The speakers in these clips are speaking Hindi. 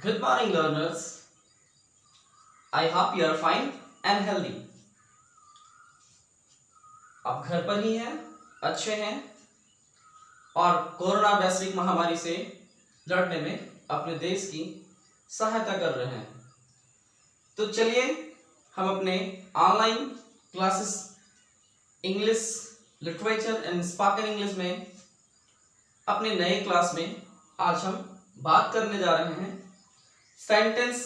Good morning, learners. I hope you are fine and healthy. आप घर पर ही हैं, अच्छे हैं और कोरोना वैश्विक महामारी से लड़ने में अपने देश की सहायता कर रहे हैं। तो चलिए हम अपने online classes English literature and spoken English में अपने नए क्लास में आज हम बात करने जा रहे हैं सेंटेंस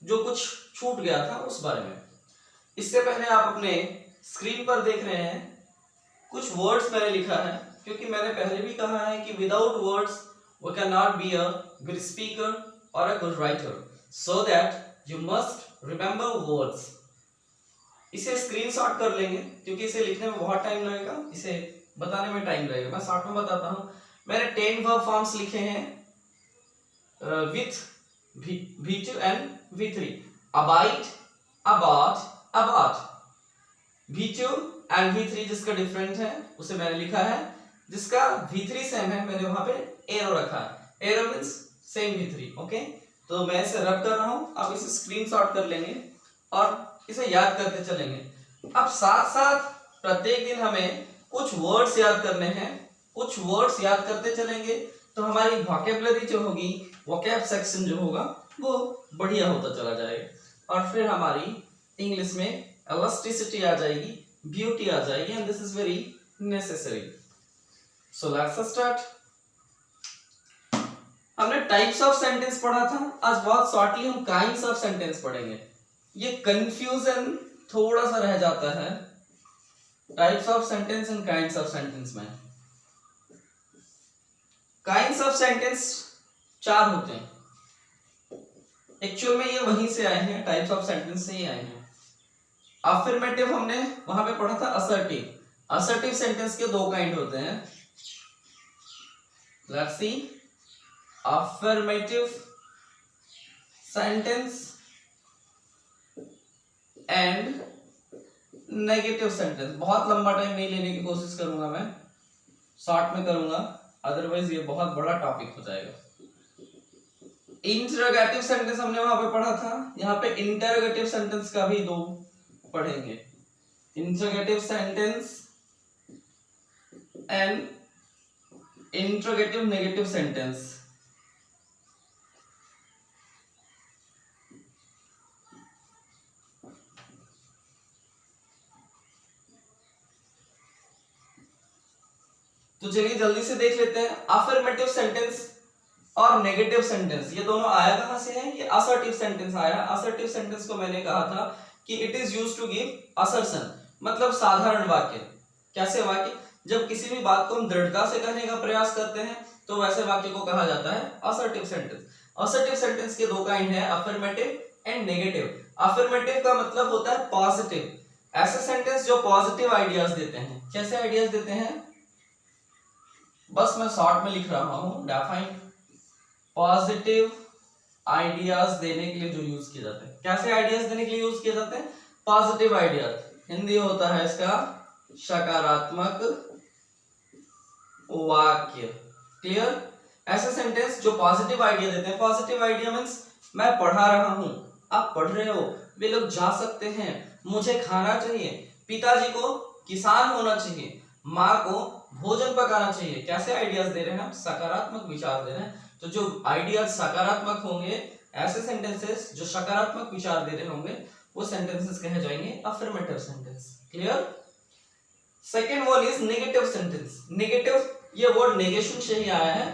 जो कुछ छूट गया था उस बारे में। इससे पहले आप अपने स्क्रीन पर देख रहे हैं कुछ वर्ड्स मैंने लिखा है, क्योंकि मैंने पहले भी कहा है कि without words we can not be a good speaker or a good writer, so that you must remember words. इसे स्क्रीनशॉट कर लेंगे क्योंकि इसे लिखने में बहुत टाइम लगेगा, इसे बताने में टाइम लगेगा। मैं शॉर्ट में बताता हूँ। मैंने 10 वर्ब फॉर्म्स लिखे हैं with V2 and V3. Abide, about, about. V2 and V3 जिसका डिफरेंट है उसे मैंने लिखा है, जिसका V3 सेम है मैंने वहां पे एरो रखा है। Arrow means same V3, okay. तो मैं इसे रब कर रहा हूं, आप इसे स्क्रीनशॉट कर लेंगे और इसे याद करते चलेंगे। अब साथ साथ प्रत्येक दिन हमें कुछ वर्ड्स याद करने हैं, कुछ वर्ड्स याद करते चलेंगे तो हमारी वोकैबुलरी जो होगी, वोकैब सेक्शन जो होगा वो बढ़िया होता चला जाएगा और फिर हमारी इंग्लिश में इलास्टिसिटी आ जाएगी, ब्यूटी आ जाएगी, and this is very necessary. So let's start. हमने टाइप्स ऑफ सेंटेंस पढ़ा था, आज बहुत शॉर्टली हम काइंड्स ऑफ सेंटेंस पढ़ेंगे। ये कंफ्यूजन थोड़ा सा रह जाता है types of sentence and kinds of sentence में। काइंड्स ऑफ सेंटेंस 4 होते हैं। एक्चुअल में ये वहीं से आए हैं, टाइप्स ऑफ सेंटेंस से ही आए हैं। अफर्मेटिव हमने वहां पे पढ़ा था असर्टिव। असर्टिव सेंटेंस के 2 काइंड होते हैं। Let's see, affirmative sentence and negative sentence. बहुत लंबा टाइम नहीं लेने की कोशिश करूंगा, मैं शॉर्ट में करूंगा, अदरवाइज ये बहुत बड़ा टॉपिक हो जाएगा। इंटरोगेटिव सेंटेंस हमने वहां पे पढ़ा था, यहाँ पे इंटरोगेटिव सेंटेंस का भी 2 पढ़ेंगे। Interrogative sentence and interrogative negative sentence. तो चलिए जल्दी से देख लेते हैं। अफर्मेटिव सेंटेंस और नेगेटिव सेंटेंस ये दोनों आया कहां से है? ये असर्टिव सेंटेंस आया। असर्टिव सेंटेंस को मैंने कहा था कि it is used to give assertion, मतलब साधारण वाक्य। कैसे वाक्य? जब किसी भी बात को हम दृढ़ता से कहने का प्रयास करते हैं तो वैसे वाक्य को कहा जाता है असर्टिव सेंटेंस। असर्टिव सेंटेंस के 2 काइंड है, अफर्मेटिव एंड नेगेटिव। अफर्मेटिव का मतलब होता है पॉजिटिव, ऐसे सेंटेंस जो पॉजिटिव आइडियाज देते हैं। कैसे आइडियाज देते हैं? बस मैं शॉर्ट में लिख रहा हूं, डेफाइन पॉजिटिव आइडियाज देने के लिए जो यूज किए जाते हैं। कैसे आइडियाज देने के लिए यूज किए जाते हैं? Positive ideas. हिंदी होता है इसका सकारात्मक वाक्य। क्लियर? ऐसे सेंटेंस जो पॉजिटिव आइडिया देते हैं। पॉजिटिव आइडिया मींस मैं पढ़ा रहा हूं, आप पढ़ रहे हो, वे लोग जा सकते हैं, मुझे खाना चाहिए, पिताजी को किसान होना चाहिए, माँ को भोजन पकाना चाहिए। कैसे आइडियाज दे रहे हैं? हम सकारात्मक विचार दे रहे हैं। तो जो आइडियाज सकारात्मक होंगे, ऐसे सेंटेंसेस जो सकारात्मक विचार दे रहे होंगे, वो सेंटेंसेस कहे जाएंगे affirmative sentence. Clear? Second one is negative sentence. Negative ये वर्ड नेगेशन से ही आया है।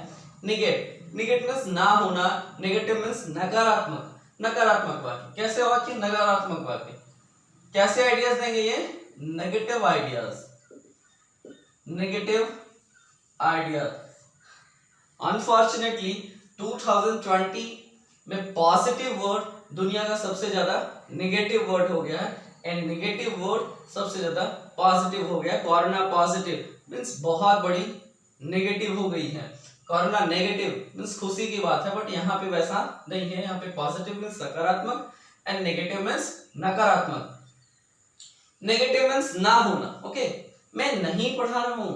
निगेट, निगेट मींस ना होना, नेगेटिव मींस नकारात्मक। नकारात्मक वाक्य। कैसे वाक्य? नकारात्मक वाक्य। कैसे आइडियाज देंगे ये? Negative ideas. Negative idea. Unfortunately 2020 में पॉजिटिव वर्ड दुनिया का सबसे ज्यादा नेगेटिव वर्ड हो गया है, एंड नेगेटिव वर्ड सबसे ज्यादा पॉजिटिव हो गया। कोरोना पॉजिटिव मींस बहुत बड़ी नेगेटिव हो गई है। कोरोना नेगेटिव मींस खुशी की बात है, बट यहाँ पे वैसा नहीं है। यहाँ पे पॉजिटिव मींस सकारात्मक एंड नेगेटिव मींस नकारात्मक। नेगेटिव मींस ना होना। ओके, मैं नहीं पढ़ा रहा हूं,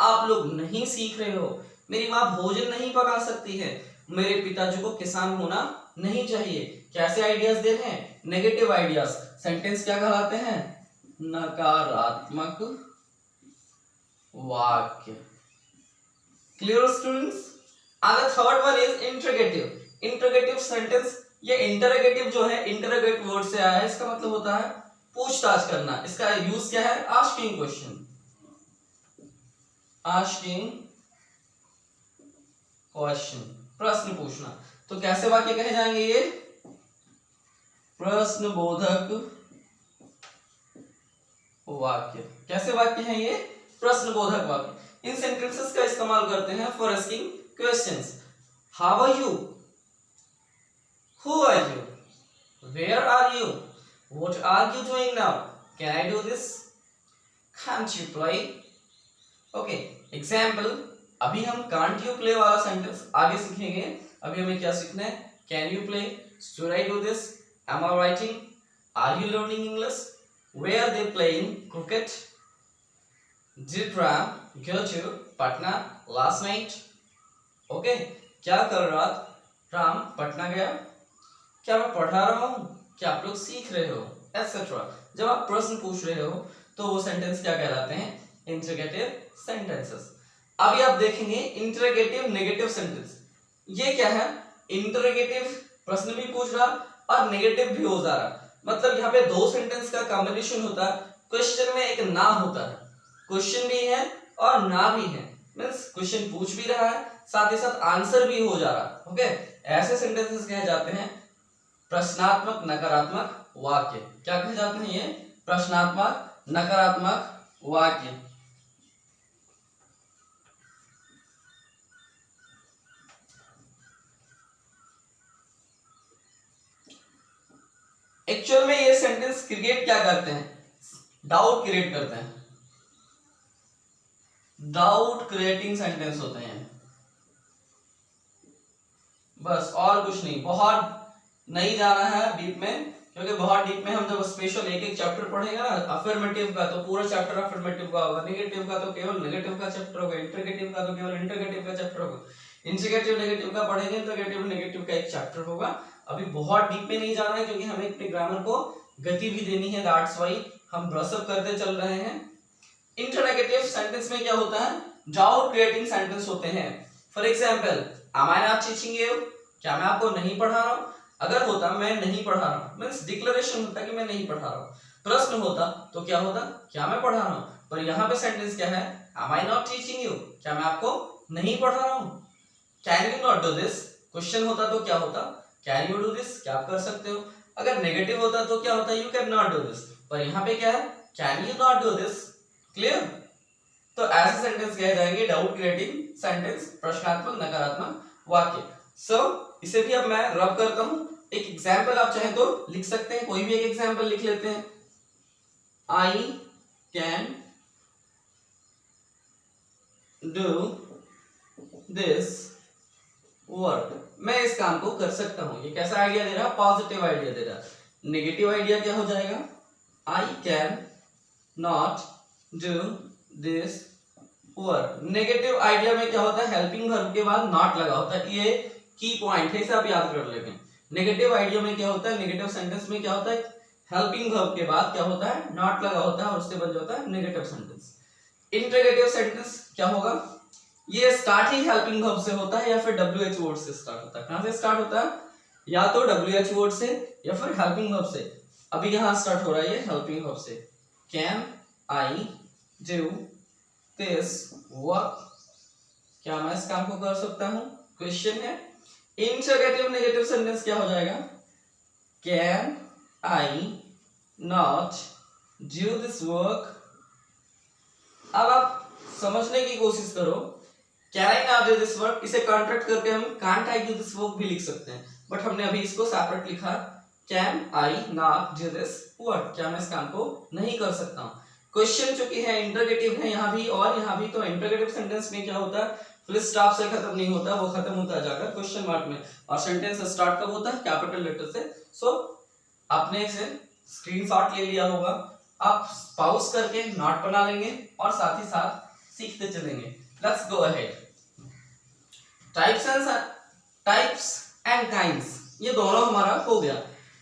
आप लोग नहीं सीख रहे हो, मेरी माँ भोजन नहीं पका सकती है, मेरे पिताजी को किसान होना नहीं चाहिए। कैसे आइडियाज दे रहे हैं? Negative ideas. सेंटेंस क्या कहलाते हैं? नकारात्मक वाक्य। Clear students? अगर third one is interrogative. Interrogative sentence, ये इंटरोगेटिव जो है इंटरोगेट वर्ड से आया है, इसका मतलब होता है पूछताछ करना। इसका यूज क्या है? आस्किंग क्वेश्चन, आस्किंग क्वेश्चन, प्रश्न पूछना। तो कैसे वाक्य कहे जाएंगे ये? प्रश्नबोधक वाक्य। कैसे वाक्य हैं ये? प्रश्नबोधक वाक्य। इन सेंटेंसेस का इस्तेमाल करते हैं for asking questions. How are you? Who are you? Where are you? What are you doing now? Can I do this? Can't you play? Okay, example. अभी हम कांट यू प्ले वाला सेंटेंस आगे सीखेंगे। अभी हमें क्या सीखना है? Can you play? Should I do this? Am I writing? Are you learning English? Were they playing cricket? Did Ram go to Patna last night? Okay, क्या कल रात राम पटना गया? क्या मैं पढ़ा रहा हूं? क्या आप लोग सीख रहे हो? एटसेट्रा। जब आप प्रश्न पूछ रहे हो तो वो सेंटेंस क्या कहलाते हैं? Interrogative sentences. अभी आप देखेंगे इंटरोगेटिव नेगेटिव सेंटेंस। ये क्या है? इंटरोगेटिव प्रश्न भी पूछ रहा और नेगेटिव भी हो जा रहा, मतलब यहाँ पे दो सेंटेंस का कॉम्बिनेशन होता है। क्वेश्चन में एक ना होता है, क्वेश्चन भी है और ना भी है, मीन्स क्वेश्चन पूछ भी रहा है साथ ही साथ आंसर भी हो जा रहा। ओके, ऐसे सेंटेंसेस कहे जाते हैं प्रश्नात्मक नकारात्मक वाक्य। क्या कहे जाते हैं ये? प्रश्नात्मक नकारात्मक वाक्य। एक्चुअल में ये सेंटेंस क्रिएट क्या करते हैं? डाउट क्रिएट करते हैं। डाउट क्रिएटिंग सेंटेंस होते हैं, बस और कुछ नहीं। बहुत नहीं जाना है डीप में, क्योंकि बहुत डीप में हम जब स्पेशल एक एक चैप्टर पढ़ेंगे ना, अफर्मेटिव का तो पूरा चैप्टर अफर्मेटिव का होगा, नेगेटिव का तो केवल नेगेटिव का चैप्टर होगा, इंटरोगेटिव का तो केवल इंटरोगेटिव का चैप्टर होगा, इंटीग्रेटिव नेगेटिव का पढ़ेंगे, इंटरोगेटिव नेगेटिव का एक चैप्टर होगा। अभी बहुत डीप में नहीं जाना है, क्योंकि हमें अपने ग्रामर को गति भी देनी है, दैट्स व्हाई हम ब्रशअप करते चल रहे हैं। इंटरनेगेटिव सेंटेंस में क्या होता है? डाउट क्रिएटिंग सेंटेंस होते हैं। For example, am I not teaching you? क्या मैं आपको नहीं पढ़ा रहा हूं? अगर होता मैं नहीं पढ़ा रहा हूं, मींस डिक्लेरेशन होता कि मैं नहीं पढ़ा रहा हूं। प्रश्न होता तो क्या होता? क्या मैं पढ़ा रहा हूं? पर यहाँ पे सेंटेंस क्या है? Am I not teaching you? क्या मैं आपको नहीं पढ़ा रहा हूं? Can you not do this? Question होता तो क्या होता? Can you do this? क्या आप कर सकते हो? अगर नेगेटिव होता तो क्या होता? You can not do this. पर यहाँ पे क्या है? Can you not do this. Clear? तो ऐसे सेंटेंस कहे जाएंगे डाउट क्रिएटिंग सेंटेंस, प्रश्नात्मक नकारात्मक वाक्य। सो इसे भी अब मैं रब करता हूं। एक एग्जाम्पल आप चाहे तो लिख सकते हैं, कोई भी एक एग्जाम्पल लिख लेते हैं। I can do this work. मैं इस काम को कर सकता हूं। ये कैसा आइडिया दे रहा? पॉजिटिव आइडिया दे रहा। नेगेटिव आइडिया क्या हो जाएगा? I can not do this work. Negative idea में क्या होता है? हेल्पिंग वर्ब के बाद नॉट लगा होता है। ये की पॉइंट है, इसे आप याद कर लेंगे। नेगेटिव आइडिया में क्या होता है? नेगेटिव सेंटेंस में क्या होता है? हेल्पिंग वर्ब के बाद क्या होता है? नॉट लगा होता है और उससे बन जाता है नेगेटिव सेंटेंस। इंटरोगेटिव सेंटेंस क्या होगा? ये स्टार्ट ही हेल्पिंग वर्ब से होता है या फिर WH वर्ड से स्टार्ट होता है। कहां से स्टार्ट होता है? या तो WH वर्ड से या फिर हेल्पिंग वर्ब से। अभी यहां स्टार्ट हो रहा है ये हेल्पिंग वर्ब से। Can I do this work? क्या मैं इस काम को कर सकता हूं? क्वेश्चन है। इंटरोगेटिव नेगेटिव सेंटेंस क्या हो जाएगा? Can I not do this work? अब आप समझने की कोशिश करो। Can I not do this work, इसे कॉन्ट्रैक्ट करके हम can't I do this work भी लिख सकते हैं, बट हमने अभी इसको सेपरेट लिखा। Can I not do this work? क्या मैं इस काम को नहीं कर सकता हूं? क्वेश्चन चूंकि है इंटरोगेटिव है यहां भी और यहां भी, तो इंटरोगेटिव सेंटेंस में क्या होता है? फुल स्टॉप से खत्म नहीं होता, वो खत्म होता है जाकर क्वेश्चन मार्क में। और सेंटेंस स्टार्ट कब होता है? कैपिटल लेटर से। सो आपने इसे स्क्रीनशॉट ले लिया होगा, आप पॉज करके नोट बना लेंगे और साथ ही साथ सीखते चलेंगे। Let's go ahead. Types and types and kinds, ये दोनों हमारा हो गया।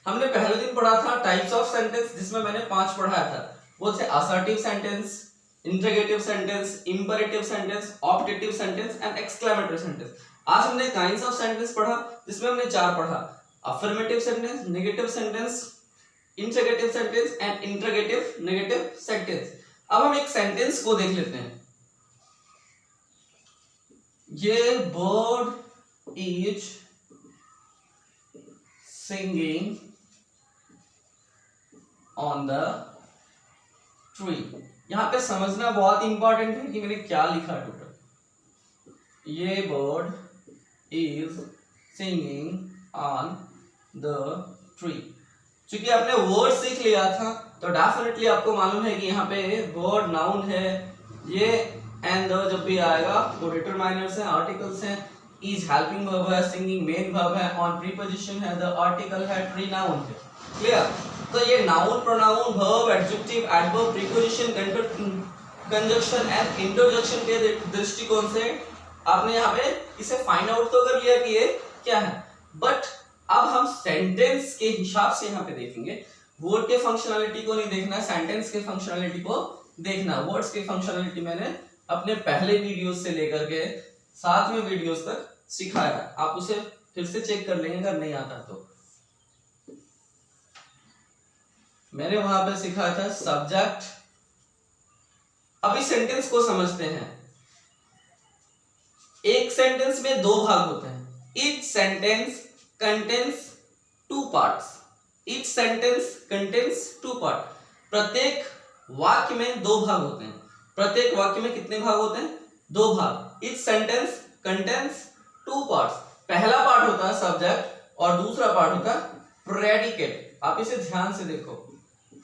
हमने पहले दिन पढ़ा था टाइप्स ऑफ सेंटेंस, जिसमें मैंने 5 पढ़ाया था। वो थे assertive sentence, interrogative sentence, imperative sentence, optative sentence and exclamatory sentence. आज हमने काइंड्स ऑफ सेंटेंस पढ़ा, जिसमें हमने 4 पढ़ा, affirmative sentence, negative sentence, interrogative sentence and interrogative negative sentence. अब हम एक सेंटेंस को देख लेते हैं। ये bird is singing on the tree. यहां पे समझना बहुत इंपॉर्टेंट है कि मैंने क्या लिखा टोटल। ये bird is singing on the tree. क्योंकि आपने वर्ड सीख लिया था तो डेफिनेटली आपको मालूम है कि यहाँ पे वर्ड नाउन है, ये एंड द जब भी आएगा वो डिटरमाइनर्स हैं, आर्टिकल्स हैं, इज हेल्पिंग वर्ब है, सिंगिंग मेन वर्ब है, ऑन प्रीपोजिशन है, द आर्टिकल है, ट्री नाउन है। क्लियर? तो ये noun, pronoun, verb, adjective, adverb, preposition, conjunction and interjection के दृष्टिकोण से आपने यहाँ पे इसे फाइंड आउट तो कर लिया कि ये क्या है, बट अब हम सेंटेंस के हिसाब से यहाँ पे देखेंगे। वर्ड के फंक्शनैलिटी को नहीं देखना, सेंटेंस के फंक्शनैलिटी को देखना। वर्ड्स के फंक्शनैलिटी मैंने अपने पहले वीडियोस से लेकर के 7वें वीडियोस तक सिखाया, आप उसे फिर से चेक कर लेंगे अगर नहीं आता तो। मैंने वहां पे सिखाया था सब्जेक्ट। अभी सेंटेंस को समझते हैं। एक सेंटेंस में 2 भाग होते हैं। Each sentence contains 2 parts. Each sentence contains 2 part. प्रत्येक वाक्य में 2 भाग होते हैं। प्रत्येक वाक्य में कितने भाग होते हैं? 2 भाग। Each sentence contains 2 parts. पहला पार्ट होता है सब्जेक्ट और दूसरा पार्ट होता है प्रेडिकेट। आप इसे ध्यान से देखो,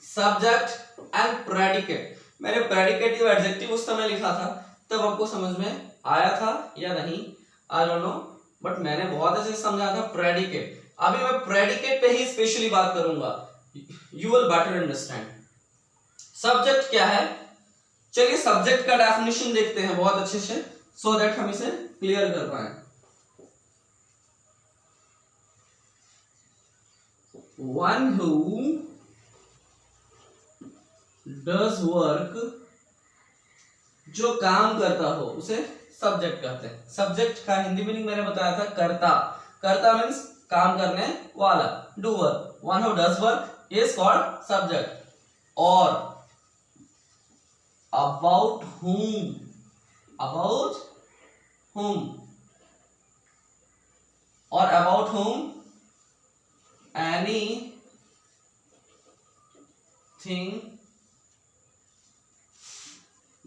सब्जेक्ट एंड प्रेडिकेट। मैंने प्रेडिकेटिव एडजेक्टिव उस समय लिखा था, तब आपको समझ में आया था या नहीं आई डोंट नो, बट मैंने बहुत अच्छे से समझा था प्रेडिकेट। अभी मैं प्रेडिकेट पे ही स्पेशली बात करूंगा, you will better understand. Subject क्या है? चलिए सब्जेक्ट का डेफिनेशन देखते हैं बहुत अच्छे से, सो दैट हम इसे क्लियर कर पाए। वन हु डज वर्क, जो काम करता हो उसे सब्जेक्ट कहते हैं। सब्जेक्ट का हिंदी मीनिंग मैंने बताया था कर्ता। कर्ता मीन्स काम करने वाला, doer. One who does work is called subject. और अबाउट whom, about whom, और about whom anything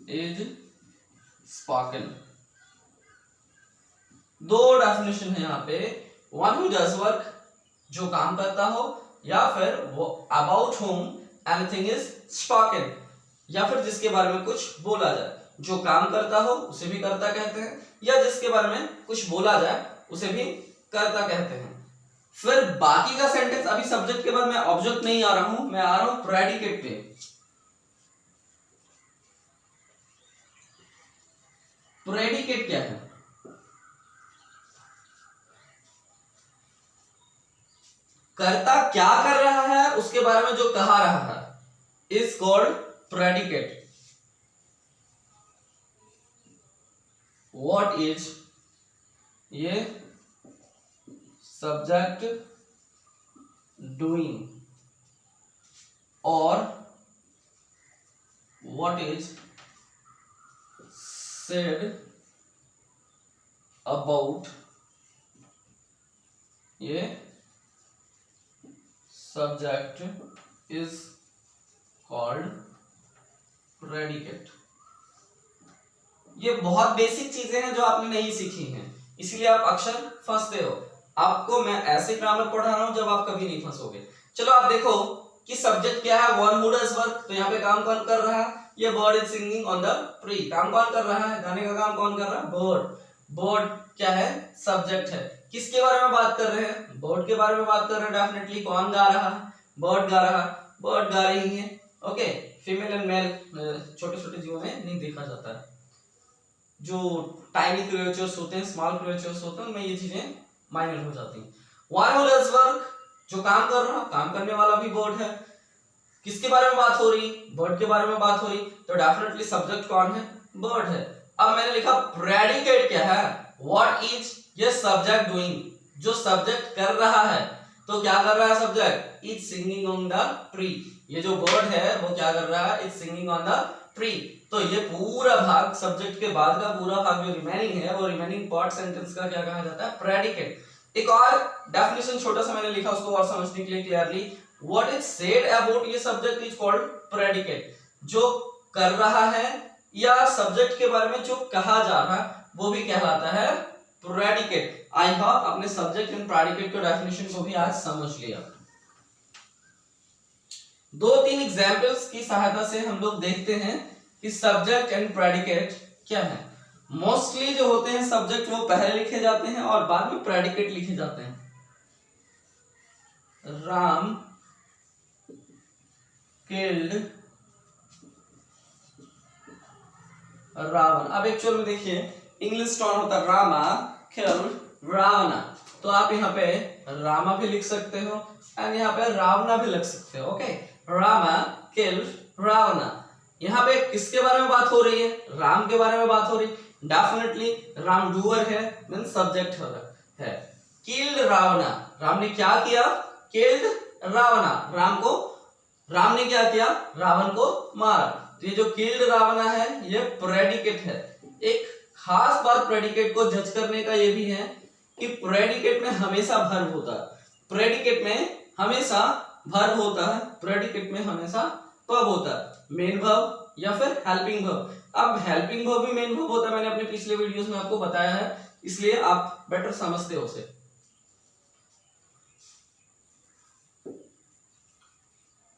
is spoken। 2 definition है यहाँ पे। वन हु डज वर्क, जो काम करता हो, या फिर वो about whom anything is spoken, या फिर जिसके बारे में कुछ बोला जाए। जो काम करता हो उसे भी कर्ता कहते हैं, या जिसके बारे में कुछ बोला जाए उसे भी कर्ता कहते हैं। फिर बाकी का सेंटेंस, अभी सब्जेक्ट के बाद मैं ऑब्जेक्ट नहीं आ रहा हूं, मैं आ रहा हूं प्रेडिकेट पे। प्रेडिकेट क्या है? कर्ता क्या कर रहा है उसके बारे में जो कहा रहा है is called predicate. What is, ये सब्जेक्ट डूइंग, और व्हाट इज सेड अबाउट, ये सब्जेक्ट इज कॉल्ड प्रेडिकेट। ये बहुत बेसिक चीजें हैं जो आपने नहीं सीखी हैं, इसीलिए आप अक्सर फंसते हो। आपको मैं ऐसे ग्रामर पढ़ा रहा हूं जब आप कभी नहीं फंसोगे। चलो आप देखो कि सब्जेक्ट क्या है, वन हु डज वर्क, तो यहाँ पे काम कौन कर रहा है? ये bird is singing on the tree. काम कौन कर रहा है? गाने का काम कौन कर रहा है? बर्ड। बर्ड क्या है? सब्जेक्ट है। किसके बारे में बात कर रहे हैं? बर्ड के बारे में बात कर रहे हैं। डेफिनेटली कौन गा रहा है? बर्ड गा रहा है, बर्ड गा रही है। ओके, फीमेल एंड मेल छोटे छोटे जीवों में नहीं देखा जाता है। जो टाइनी क्रिएचर्स होते हैं, स्मॉल क्रिएचर्स होते हैं, उनमें ये चीजें माइनर हो जाती है। वन हु डज वर्क, जो काम कर रहा, काम करने वाला भी बर्ड है। किसके बारे में बात हो रही, बर्ड के बारे में बात हो रही, तो डेफिनेटली सब्जेक्ट कौन है, बर्ड है। अब मैंने लिखा प्रेडिकेट क्या है, व्हाट इज ये सब्जेक्ट डूइंग, जो सब्जेक्ट कर रहा है, तो क्या कर रहा है subject, is singing on the tree. ये जो बर्ड है वो क्या कर रहा है, is singing on the tree. तो ये पूरा भाग सब्जेक्ट के बाद का पूरा भाग जो रिमेनिंग है वो रिमेनिंग पार्ट सेंटेंस का क्या कहा जाता है, प्रेडिकेट। एक और डेफिनेशन छोटा सा मैंने लिखा, उसको और समझने के लिए clearly, what is said about ये सब्जेक्ट इज कॉल्ड प्रेडिकेट। जो कर रहा है या सब्जेक्ट के बारे में जो कहा जा रहा है वो भी कहलाता है प्रेडिकेट। आई होप आपने सब्जेक्ट एंड प्रेडिकेट के डेफिनेशन को भी आज समझ लिया। दो तीन एग्जांपल्स की सहायता से हम लोग देखते हैं कि सब्जेक्ट एंड प्रेडिकेट क्या है। मोस्टली जो होते हैं सब्जेक्ट वो पहले लिखे जाते हैं और बाद में प्रेडिकेट लिखे जाते हैं। राम किल्ड रावण। अब एक्चुअल में देखिए इंग्लिश टर्म होता है रामा किल्ड रावणा, तो आप यहाँ पे रामा भी लिख सकते हो एंड यहाँ पे रावणा भी लिख सकते हो। Okay, Rama killed Ravana. यहाँ पे किसके बारे में बात हो रही है, राम के बारे में बात हो रही है। डेफिनेटली राम डूअर है, मीन सब्जेक्ट है। किल्ड रावणा, राम ने क्या किया, किल्ड रावणा, राम ने क्या किया, रावण को मारा। तो ये जो किल्ड रावणा है ये प्रेडिकेट है। एक खास बात प्रेडिकेट को जज करने का ये भी है कि प्रेडिकेट में हमेशा वर्ब होता है, प्रेडिकेट में हमेशा वर्ब होता है, प्रेडिकेट में हमेशा वर्ब होता है, मेन वर्ब या फिर हेल्पिंग वर्ब। अब हेल्पिंग वर्ब भी मेन वर्ब होता है, मैंने अपने पिछले वीडियोस में आपको बताया है, इसलिए आप बेटर समझते हो उसे।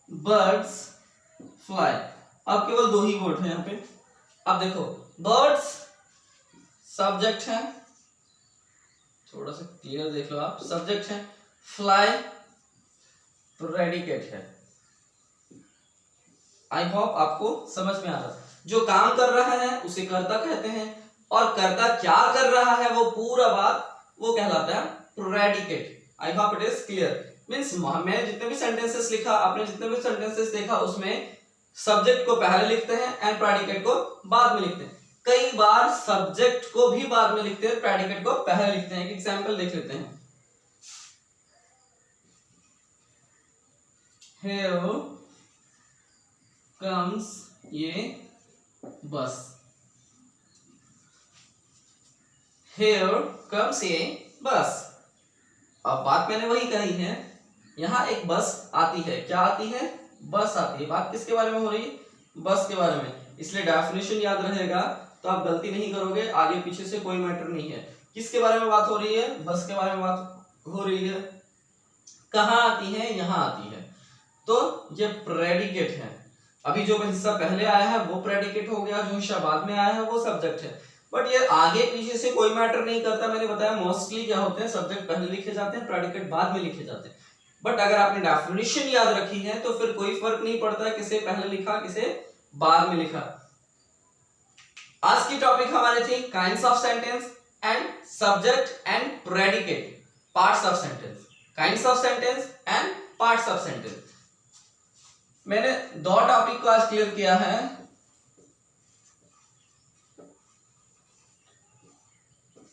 बर्ड्स फ्लाई, अब केवल दो ही वर्ड है यहाँ पे। अब देखो बर्ड्स सब्जेक्ट है, थोड़ा सा क्लियर देख लो आप, सब्जेक्ट है, फ्लाई प्रेडिकेट है। आई होप आपको समझ में आ रहा है। जो काम कर रहा है उसे कर्ता कहते हैं और कर्ता क्या कर रहा है वो पूरा बात वो कहलाता है predicate. I hope it is clear. Means मैंने जितने भी सेंटेंसेस लिखा, आपने जितने भी सेंटेंसेस देखा, उसमें सब्जेक्ट को पहले लिखते हैं एंड प्रेडिकेट को बाद में लिखते हैं। कई बार सब्जेक्ट को भी बाद में लिखते हैं, प्रेडिकेट को पहले लिखते हैं। एक एग्जांपल देख लेते हैं। Here comes ये बस, Here comes ये बस। अब बात मैंने वही कही है, यहाँ एक बस आती है, क्या आती है, बस आती है। बात किसके बारे में हो रही है, बस के बारे में, इसलिए डेफिनेशन याद रहेगा तो आप गलती नहीं करोगे, आगे पीछे से कोई मैटर नहीं है। किसके बारे में बात हो रही है, बस के बारे में बात हो रही है। कहाँ आती है, यहाँ आती है, तो ये प्रेडिकेट है। अभी जो हिस्सा पहले आया है वो प्रेडिकेट हो गया, जो हिस्सा बाद में आया है वो सब्जेक्ट है। बट ये आगे पीछे से कोई मैटर नहीं करता। मैंने बताया मोस्टली क्या होते हैं, सब्जेक्ट पहले लिखे जाते हैं, प्रेडिकेट बाद में लिखे जाते हैं। बट अगर आपने डेफिनेशन याद रखी है तो फिर कोई फर्क नहीं पड़ता किसे पहले लिखा किसे बाद में लिखा। आज की टॉपिक हमारी थी kinds of sentence and subject and predicate, parts of sentence, kinds of sentence and parts of sentence. मैंने दो टॉपिक को आज क्लियर किया है,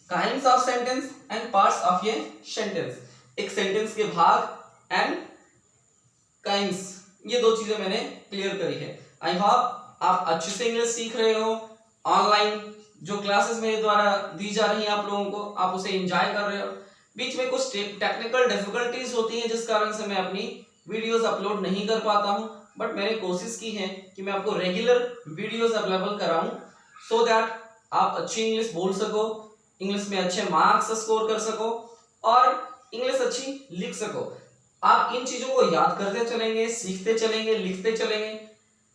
kinds of sentence and parts of ये सेंटेंस। एक सेंटेंस के भाग एंड काइंड्स, ये दो चीजें मैंने क्लियर करी है। आई होप आप अच्छे से इंग्लिश सीख रहे हो। ऑनलाइन जो क्लासेस मेरे द्वारा दी जा रही हैं आप लोगों को, आप उसे एंजॉय कर रहे हो। बीच में कुछ टेक्निकल डिफिकल्टीज होती हैं जिस कारण से मैं अपनी वीडियोस अपलोड नहीं कर पाता हूं, बट मैंने कोशिश की है कि मैं आपको रेगुलर वीडियोस अवेलेबल कराऊं सो दैट आप अच्छी इंग्लिश बोल सको, इंग्लिश में अच्छे मार्क्स स्कोर कर सको और इंग्लिश अच्छी लिख सको। आप इन चीजों को याद करते चलेंगे, सीखते चलेंगे, लिखते चलेंगे।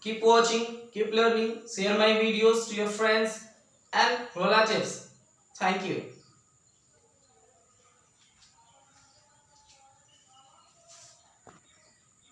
Keep watching, keep learning, share my videos to your friends and relatives. Thank you.